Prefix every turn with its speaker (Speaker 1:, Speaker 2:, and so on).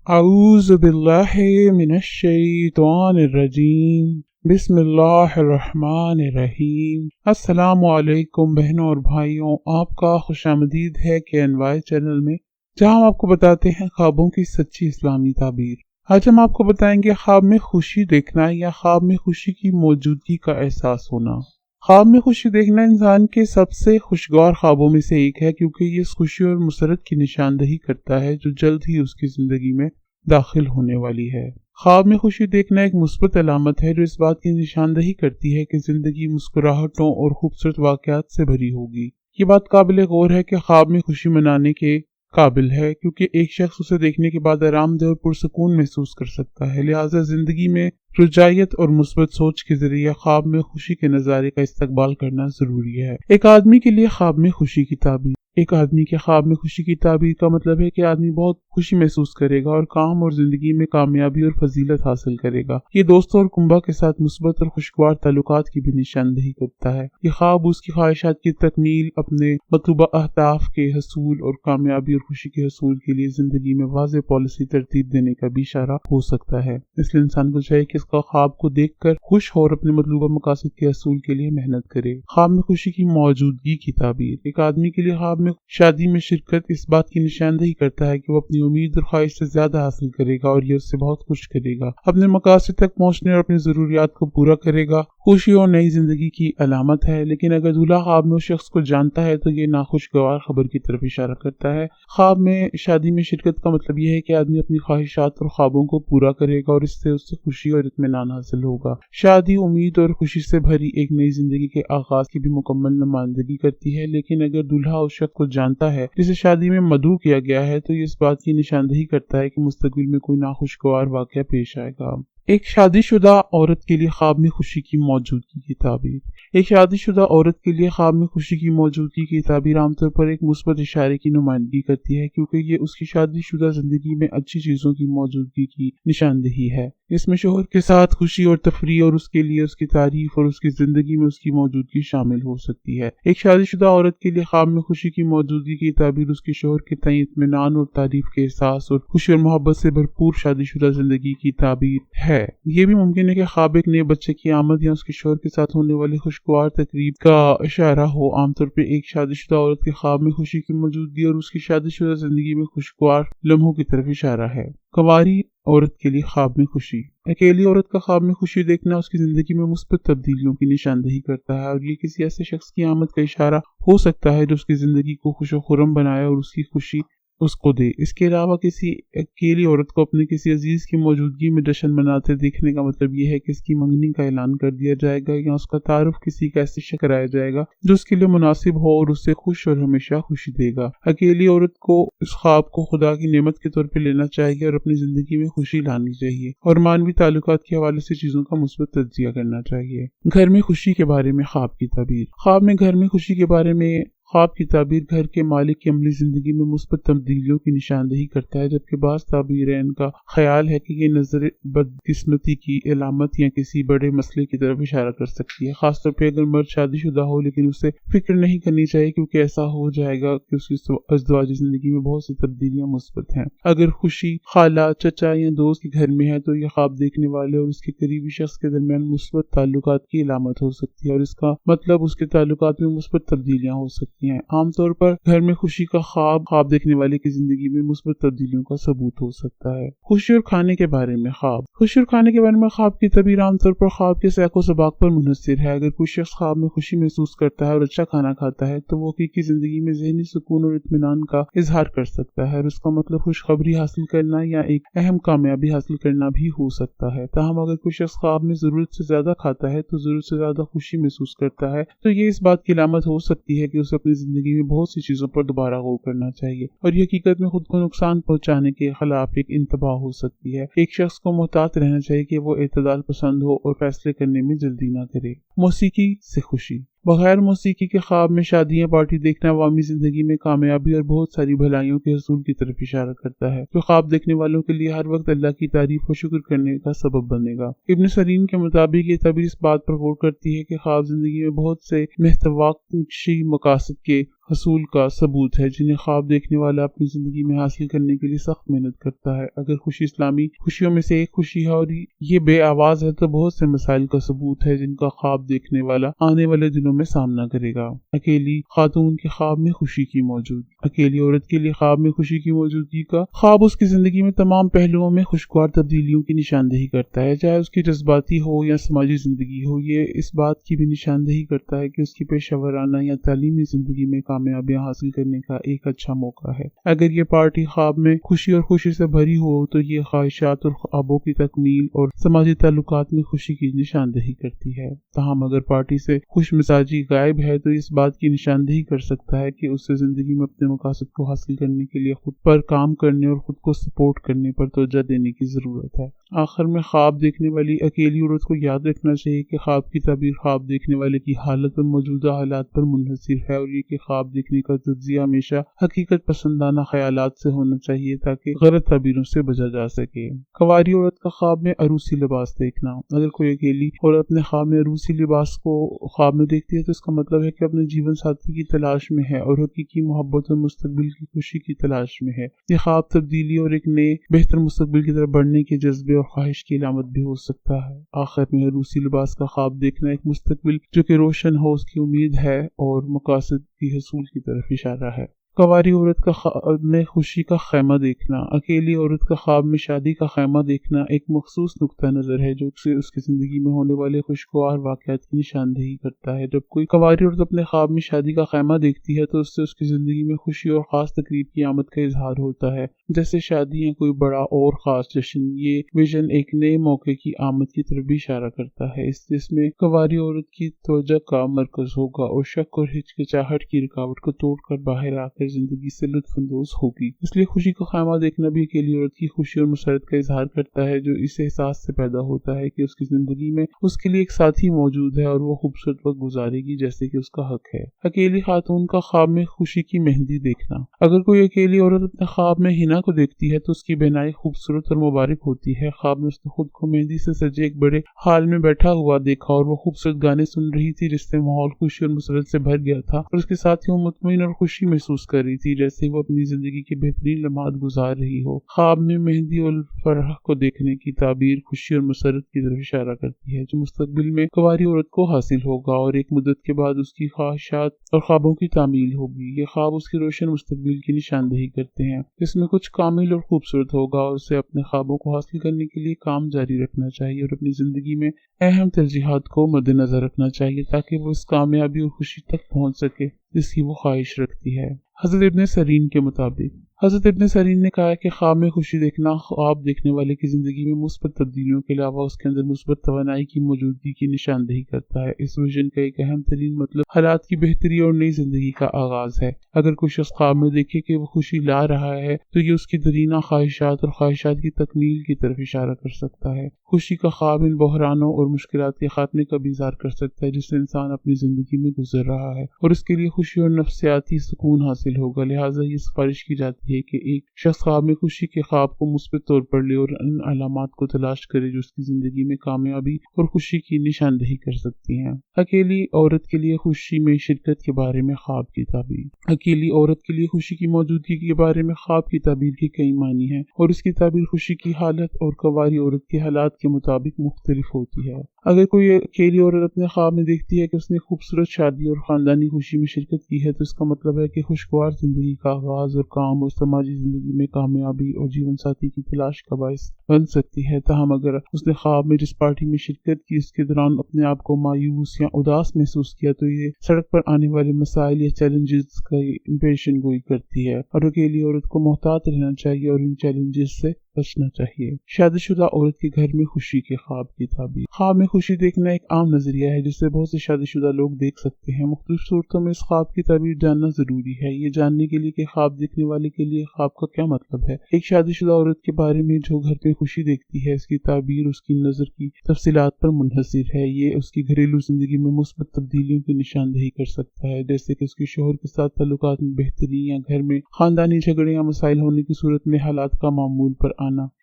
Speaker 1: اعوذ باللہ من الشیطان الرجیم بسم اللہ الرحمن الرحیم۔ السلام علیکم بہنوں اور بھائیوں، آپ کا خوش آمدید ہے KNY چینل میں، جہاں ہم آپ کو بتاتے ہیں خوابوں کی سچی اسلامی تعبیر۔ آج ہم آپ کو بتائیں گے خواب میں خوشی دیکھنا یا خواب میں خوشی کی موجودگی کا احساس ہونا۔ خواب میں خوشی دیکھنا انسان کے سب سے خوشگوار خوابوں میں سے ایک ہے، کیونکہ یہ اس خوشی اور مسرت کی نشاندہی کرتا ہے جو جلد ہی اس کی زندگی میں داخل ہونے والی ہے۔ خواب میں خوشی دیکھنا ایک مثبت علامت ہے جو اس بات کی نشاندہی کرتی ہے کہ زندگی مسکراہٹوں اور خوبصورت واقعات سے بھری ہوگی۔ یہ بات قابل غور ہے کہ خواب میں خوشی منانے کے قابل ہے، کیونکہ ایک شخص اسے دیکھنے کے بعد آرام دہ اور پرسکون محسوس کر سکتا ہے۔ لہٰذا زندگی میں رجائیت اور مثبت سوچ کے ذریعے خواب میں خوشی کے نظارے کا استقبال کرنا ضروری ہے۔ ایک آدمی کے لیے خواب میں خوشی کی تعبیر۔ ایک آدمی کے خواب میں خوشی کی تعبیر کا مطلب ہے کہ آدمی بہت خوشی محسوس کرے گا اور کام اور زندگی میں کامیابی اور فضیلت حاصل کرے گا۔ یہ دوستوں اور کنبہ کے ساتھ مثبت اور خوشگوار تعلقات کی بھی نشاندہی کرتا ہے۔ یہ خواب اس کی خواہشات کی تکمیل، اپنے مطلوبہ اہداف کے حصول اور کامیابی اور خوشی کے حصول کے لیے زندگی میں واضح پالیسی ترتیب دینے کا بھی اشارہ ہو سکتا ہے۔ اس لیے انسان کو چاہیے کہ اس کا خواب کو دیکھ کر خوش ہو اور اپنے مطلوبہ مقاصد کے حصول کے لیے محنت کرے۔ خواب میں خوشی کی موجودگی کی تعبیر۔ ایک آدمی کے لیے خواب میں شادی میں شرکت اس بات کی نشاندہی کرتا ہے کہ وہ اپنی امید اور خواہش سے زیادہ حاصل کرے گا اور یہ اس سے بہت خوش کرے گا۔ اپنے مقاصد تک پہنچنے اور اپنی ضروریات کو پورا کرے گا۔ خوشی اور نئی زندگی کی علامت ہے، لیکن اگر دولہا خواب میں اس شخص کو جانتا ہے تو یہ ناخوشگوار خبر کی طرف اشارہ کرتا ہے۔ خواب میں شادی میں شرکت کا مطلب یہ ہے کہ آدمی اپنی خواہشات اور خوابوں کو پورا کرے گا اور اس سے خوشی اور اطمینان حاصل ہوگا۔ شادی امید اور خوشی سے بھری ایک نئی زندگی کے آغاز کی بھی مکمل نمائندگی کرتی ہے، لیکن اگر دولہا اس شخص کو جانتا ہے جسے شادی میں مدعو کیا گیا ہے تو یہ اس بات کی نشاندہی کرتا ہے کہ مستقبل میں کوئی ناخوشگوار واقعہ پیش آئے گا۔ ایک شادی شدہ عورت کے لیے خواب میں خوشی کی موجودگی کی تعبیر۔ ایک شادی شدہ عورت کے لیے خواب میں خوشی کی موجودگی کی تعبیر عام طور پر ایک مثبت اشارے کی نمائندگی کرتی ہے، کیونکہ یہ اس کی شادی شدہ زندگی میں اچھی چیزوں کی موجودگی کی نشاندہی ہے۔ اس میں شوہر کے ساتھ خوشی اور تفریح اور اس کے لیے اس کی تعریف اور اس کی زندگی میں اس کی موجودگی شامل ہو سکتی ہے۔ ایک شادی شدہ عورت کے لیے خواب میں خوشی کی موجودگی کی تعبیر اس کے شوہر کے تئیں اطمینان اور تعریف کے احساس اور خوشی اور محبت سے بھرپور شادی شدہ زندگی کی تعبیر ہے۔ یہ بھی ممکن ہے کہ خواب ایک نئے بچے کی آمد یا اس کے شوہر کے ساتھ ہونے والی خوشگوار تقریب کا اشارہ ہو۔ عام طور پر ایک شادی شدہ عورت کے خواب میں خوشی کی موجودگی اور اس کی شادی شدہ زندگی میں خوشگوار لمحوں کی طرف اشارہ ہے۔ کنواری عورت کے لیے خواب میں خوشی۔ اکیلی عورت کا خواب میں خوشی دیکھنا اس کی زندگی میں مثبت تبدیلیوں کی نشاندہی کرتا ہے اور یہ کسی ایسے شخص کی آمد کا اشارہ ہو سکتا ہے جو اس کی زندگی کو خوش و خرم بنائے اور اس کی خوشی اس کو دے۔ اس کے علاوہ کسی اکیلی عورت کو اپنے کسی عزیز کی موجودگی میں جشن مناتے دیکھنے کا مطلب یہ ہے کہ اس کی منگنی کا اعلان کر دیا جائے گا یا اس کا تعارف کسی کا ایسے شخص کرایا جائے گا جو اس کے لیے مناسب ہو اور اسے خوش اور ہمیشہ خوشی دے گا۔ اکیلی عورت کو اس خواب کو خدا کی نعمت کے طور پہ لینا چاہیے اور اپنی زندگی میں خوشی لانی چاہیے اور مانوی تعلقات کے حوالے سے چیزوں کا مثبت تجزیہ کرنا چاہیے۔ گھر میں خوشی کے بارے میں خواب کی تعبیر۔ خواب میں گھر میں خوشی کے بارے میں خواب کی تعبیر گھر کے مالک کی عملی زندگی میں مثبت تبدیلیوں کی نشاندہی کرتا ہے، جبکہ بعض تعبیریں کا خیال ہے کہ یہ نظر بدقسمتی کی علامت یا کسی بڑے مسئلے کی طرف اشارہ کر سکتی ہے، خاص طور پہ اگر مرد شادی شدہ ہو، لیکن اسے فکر نہیں کرنی چاہیے کیونکہ ایسا ہو جائے گا کہ اس کی ازدواجی زندگی میں بہت سی تبدیلیاں مثبت ہیں۔ اگر خوشی خالہ، چچا یا دوست کے گھر میں ہے تو یہ خواب دیکھنے والے اور اس کے قریبی شخص کے درمیان مثبت تعلقات کی علامت ہو سکتی ہے اور اس کا مطلب اس کے تعلقات میں مثبت تبدیلیاں ہو سکتی ہیں۔ عام طور پر گھر میں خوشی کا خواب دیکھنے والے کی زندگی میں مثبت تبدیلیوں کا ثبوت ہو سکتا ہے۔ خوشی اور کھانے کے بارے میں خواب۔ خوشی اور کھانے کے بارے میں خواب کی تعبیر عام طور پر خواب کے سیاق و سباق پر منحصر ہے۔ اگر کوئی شخص خواب میں خوشی محسوس کرتا ہے اور اچھا کھانا کھاتا ہے تو وہ حقیقی زندگی میں ذہنی سکون اور اطمینان کا اظہار کر سکتا ہے اور اس کا مطلب خوشخبری حاصل کرنا یا ایک اہم کامیابی حاصل کرنا بھی ہو سکتا ہے۔ تاہم اگر کوئی شخص خواب میں ضرورت سے زیادہ کھاتا ہے تو ضرورت سے زیادہ خوشی محسوس کرتا ہے تو یہ اس بات کی علامت ہو سکتی ہے کہ اسے اپنی زندگی میں بہت سی چیزوں پر دوبارہ غور کرنا چاہیے اور یہ حقیقت میں خود کو نقصان پہنچانے کے خلاف ایک انتباہ ہو سکتی ہے۔ ایک شخص کو محتاط رہنا چاہیے کہ وہ اعتدال پسند ہو اور فیصلے کرنے میں جلدی نہ کرے۔ موسیقی سے خوشی۔ بغیر موسیقی کے خواب میں شادی یا پارٹی دیکھنا عوامی زندگی میں کامیابی اور بہت ساری بھلائیوں کے حصول کی طرف اشارہ کرتا ہے، جو خواب دیکھنے والوں کے لیے ہر وقت اللہ کی تعریف و شکر کرنے کا سبب بنے گا۔ ابن سیرین کے مطابق یہ تعبیر اس بات پر غور کرتی ہے کہ خواب زندگی میں بہت سے محتواکشی مقاصد کے حصول کا ثبوت ہے جنہیں خواب دیکھنے والا اپنی زندگی میں حاصل کرنے کے لیے سخت محنت کرتا ہے۔ اگر خوشی اسلامی خوشیوں میں سے ایک خوشی ہے اور یہ بے آواز ہے تو بہت سے مسائل کا ثبوت ہے جن کا خواب دیکھنے والا آنے والے دنوں میں سامنا کرے گا۔ اکیلی خاتون کے خواب میں خوشی کی موجودگی۔ اکیلی عورت کے لیے خواب میں خوشی کی موجودگی کا خواب اس کی زندگی میں تمام پہلوؤں میں خوشگوار تبدیلیوں کی نشاندہی کرتا ہے، چاہے اس کی جذباتی ہو یا سماجی زندگی ہو۔ یہ اس بات کی بھی نشاندہی کرتا ہے کہ اس کی پیشہ ورانہ یا تعلیمی زندگی میں کامیابیاں حاصل کرنے کا ایک اچھا موقع ہے۔ اگر یہ پارٹی خواب میں خوشی اور خوشی سے بھری ہو تو یہ خواہشات اور خوابوں کی تکمیل اور سماجی تعلقات میں خوشی کی نشاندہی کرتی ہے۔ تاہم اگر پارٹی سے خوش مزاجی غائب ہے تو اس بات کی نشاندہی کر سکتا ہے کہ اسے زندگی میں اپنے مقاصد کو حاصل کرنے کے لیے خود پر کام کرنے اور خود کو سپورٹ کرنے پر توجہ دینے کی ضرورت ہے۔ آخر میں خواب دیکھنے والی اکیلی عورت کو یاد رکھنا چاہیے کہ خواب کی تعبیر خواب دیکھنے والے کی حالت اور موجودہ حالات پر منحصر ہے، اور یہ کہ خواب دیکھنے کا تجزیہ ہمیشہ حقیقت پسندانہ خیالات سے ہونا چاہیے تاکہ غلط تعبیروں سے بچا جا سکے۔ کنواری عورت کا خواب میں عروسی لباس دیکھنا۔ اگر کوئی اکیلی عورت اپنے خواب میں عروسی لباس کو خواب میں دیکھتی ہے تو اس کا مطلب ہے کہ اپنے جیون ساتھی کی تلاش میں ہے اور حقیقی محبت اور مستقبل کی خوشی کی تلاش میں ہے۔ یہ خواب تبدیلی اور ایک نئے بہتر مستقبل کی طرف بڑھنے کے جذبے اور خواہش کی علامت بھی ہو سکتا ہے۔ آخر میں عروسی لباس کا خواب دیکھنا ایک مستقبل جو کہ روشن ہو اس کی امید ہے اور مقاصد کی حصول کی طرف اشارہ ہے۔ کنواری عورت کا خواب میں خوشی کا خیمہ دیکھنا۔ اکیلی عورت کا خواب میں شادی کا خیمہ دیکھنا ایک مخصوص نقطہ نظر ہے جو اس کی زندگی میں ہونے والے خوشگوار واقعات کی نشاندہی کرتا ہے۔ جب کوئی کنواری عورت اپنے خواب میں شادی کا خیمہ دیکھتی ہے تو اس سے اس کی زندگی میں خوشی اور خاص تقریب کی آمد کا اظہار ہوتا ہے، جیسے شادی یا کوئی بڑا اور خاص جشن۔ یہ ویژن ایک نئے موقع کی آمد کی طرف بھی اشارہ کرتا ہے، جس میں کنواری عورت کی توجہ کا مرکز ہوگا اور شک اور ہچکچاہٹ کی رکاوٹ کو توڑ کر باہر آ کر زندگی سے لطف اندوز ہوگی۔ اس لیے خوشی کا خیمہ دیکھنا بھی اکیلی عورت کی خوشی اور مسرت کا اظہار کرتا ہے جو اس احساس سے پیدا ہوتا ہے کہ اس کی زندگی میں اس کے لیے ایک ساتھی موجود ہے اور وہ خوبصورت وقت گزارے گی جیسے کہ اس کا حق ہے۔ اکیلی خاتون کا خواب میں خوشی کی مہندی دیکھنا۔ اگر کوئی اکیلی عورت اپنے خواب میں حنا کو دیکھتی ہے تو اس کی بینائی خوبصورت اور مبارک ہوتی ہے۔ خواب میں اس نے خود کو مہندی سے سجے ایک بڑے ہال میں بیٹھا ہوا دیکھا اور وہ خوبصورت گانے سن رہی تھی جس سے ماحول خوشی اور مسرت سے بھر گیا تھا، اور اس کے ساتھ ہی وہ مطمئن اور خوشی محسوس کر رہی تھی جیسے وہ اپنی زندگی کے بہترین لمحات گزار رہی ہو۔ خواب میں مہندی اور فرح کو دیکھنے کی تعبیر خوشی اور مسرت کی طرف اشارہ کرتی ہے جو مستقبل میں کنواری عورت کو حاصل ہوگا اور ایک مدت کے بعد اس کی خواہشات اور خوابوں کی تعمیل ہوگی۔ یہ خواب اس کے روشن مستقبل کی نشاندہی کرتے ہیں جس میں کچھ کامل اور خوبصورت ہوگا، اور اسے اپنے خوابوں کو حاصل کرنے کے لیے کام جاری رکھنا چاہیے اور اپنی زندگی میں اہم ترجیحات کو مد نظر رکھنا چاہیے تاکہ وہ اس کامیابی اور خوشی تک پہنچ سکے جس کی وہ خواہش رکھتی ہے۔ حضرت ابن سیرین کے مطابق حضرت ابن سیرین نے کہا کہ خواب میں خوشی دیکھنا خواب دیکھنے والے کی زندگی میں مثبت تبدیلیوں کے علاوہ اس کے اندر مثبت توانائی کی موجودگی کی نشاندہی کرتا ہے۔ اس ویژن کا ایک اہم ترین مطلب حالات کی بہتری اور نئی زندگی کا آغاز ہے۔ اگر کوئی شخص خواب میں دیکھے کہ وہ خوشی لا رہا ہے تو یہ اس کی درینہ خواہشات اور خواہشات کی تکمیل کی طرف اشارہ کر سکتا ہے۔ خوشی کا خواب ان بحرانوں اور مشکلات کے خاتمے کا بھی اظہار کر سکتا ہے جس سے انسان اپنی زندگی میں گزر رہا ہے اور اس کے لیے خوشی اور نفسیاتی سکون حاصل ہوگا۔ لہٰذا یہ سفارش کی جاتی ہے کہ ایک شخص خواب میں خوشی کے خواب کو مثبت طور پر لے اور ان علامات کو تلاش کرے جو اس کی زندگی میں کامیابی اور خوشی کی نشاندہی کر سکتی ہیں۔ اکیلی عورت کے لیے خوشی میں شرکت کے بارے میں خواب کی تعبیر۔ اکیلی عورت کے لیے خوشی کی موجودگی کے بارے میں خواب کی تعبیر کے کئی معنی ہیں اور اس کی تعبیر خوشی کی حالت اور کنواری عورت کے حالات کے مطابق مختلف ہوتی ہے۔ اگر کوئی اکیلی عورت اپنے خواب میں دیکھتی ہے کہ اس نے خوبصورت شادی اور خاندانی خوشی میں شرکت کی ہے تو اس کا مطلب ہے کہ خوشگوار زندگی کا آغاز اور کام اور سماجی زندگی میں کامیابی اور جیون ساتھی کی تلاش کا باعث بن سکتی ہے۔ تاہم اگر اس نے خواب میں جس پارٹی میں شرکت کی اس کے دوران اپنے آپ کو مایوس یا اداس محسوس کیا تو یہ سڑک پر آنے والے مسائل یا چیلنجز کی پیشن گوئی کرتی ہے، اور اکیلی عورت کو محتاط رہنا چاہیے اور ان چیلنجز سے بچنا چاہیے۔ شادی شدہ عورت کے گھر میں خوشی کے خواب کی تعبیر۔ خواب میں خوشی دیکھنا ایک عام نظریہ ہے جسے بہت سے شادی شدہ لوگ دیکھ سکتے ہیں۔ مختلف صورتوں میں اس خواب کی تعبیر جاننا ضروری ہے، یہ جاننے کے لیے کہ خواب دیکھنے والے کے لیے خواب کا کیا مطلب ہے۔ ایک شادی شدہ عورت کے بارے میں جو گھر میں خوشی دیکھتی ہے اس کی تعبیر اس کی نظر کی تفصیلات پر منحصر ہے۔ یہ اس کی گھریلو زندگی میں مثبت تبدیلیوں کی نشاندہی کر سکتا ہے، جیسے کہ اس کے شوہر کے ساتھ تعلقات میں بہتری یا گھر میں خاندانی جھگڑے یا مسائل ہونے کی صورت میں حالات کا معمول پر آنا۔